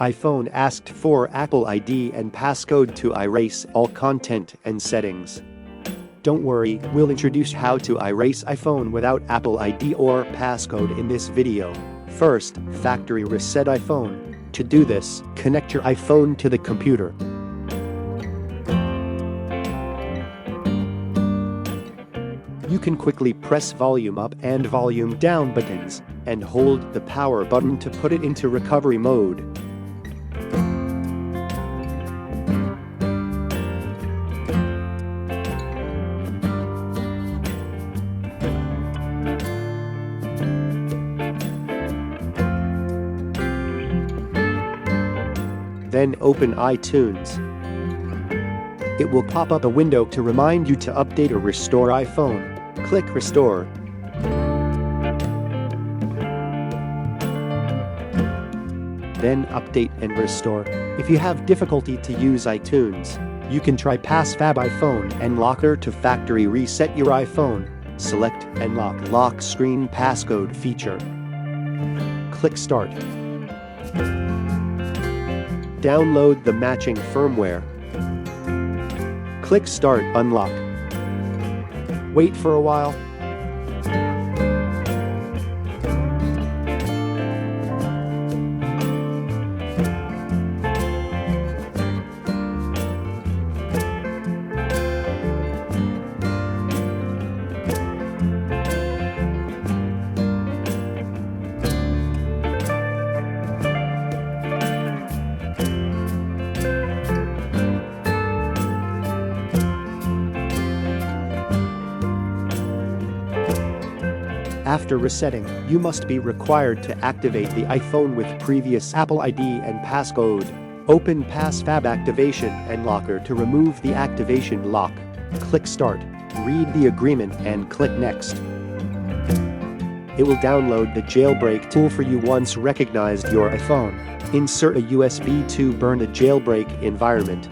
iPhone asked for Apple ID and passcode to erase all content and settings. Don't worry, we'll introduce how to erase iPhone without Apple ID or passcode in this video. First, factory reset iPhone. To do this, connect your iPhone to the computer. You can quickly press volume up and volume down buttons, and hold the power button to put it into recovery mode. Then open iTunes. It will pop up a window to remind you to update or restore iPhone. Click Restore. Then update and restore. If you have difficulty to use iTunes, you can try PassFab iPhone Unlocker to factory reset your iPhone. Select Unlock Lock Screen Passcode feature. Click Start. Download the matching firmware. Click Start Unlock. Wait for a while. After resetting, you must be required to activate the iPhone with previous Apple ID and passcode. Open PassFab Activation Unlocker to remove the activation lock. Click Start, read the agreement and click Next. It will download the jailbreak tool for you once recognized your iPhone. Insert a USB to burn the jailbreak environment.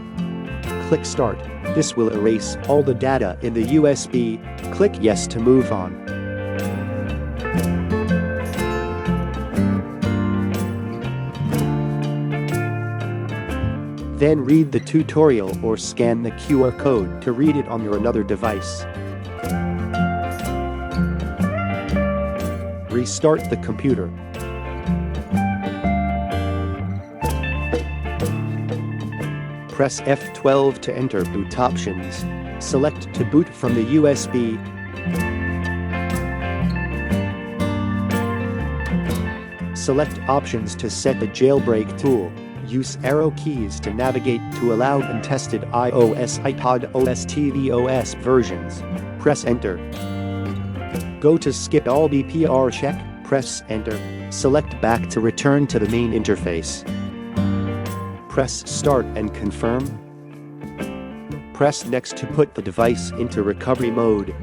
Click Start. This will erase all the data in the USB. Click Yes to move on. Then read the tutorial or scan the QR code to read it on your another device. Restart the computer. Press F12 to enter boot options. Select to boot from the USB. Select options to set the jailbreak tool. Use arrow keys to navigate to allow untested iOS, iPadOS, tvOS versions. Press Enter. Go to Skip All BPR check, press Enter. Select Back to return to the main interface. Press Start and confirm. Press Next to put the device into recovery mode.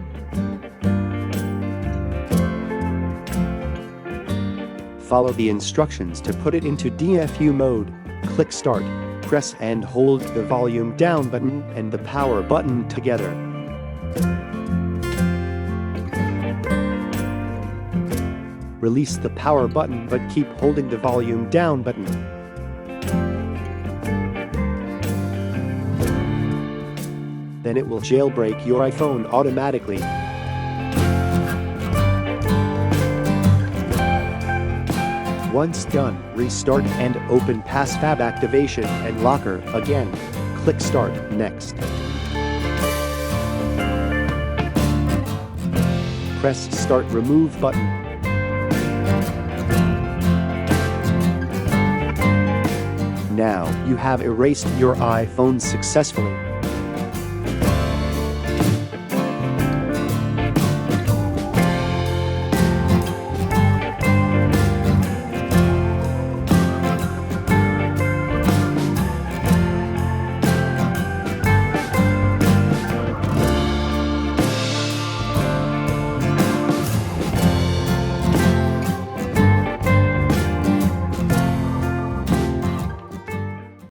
Follow the instructions to put it into DFU mode. Click Start. Press and hold the volume down button and the power button together. Release the power button but keep holding the volume down button. Then it will jailbreak your iPhone automatically. Once done, restart and open PassFab Activation Unlocker again. Click Start Next. Press Start Remove button. Now you have erased your iPhone successfully.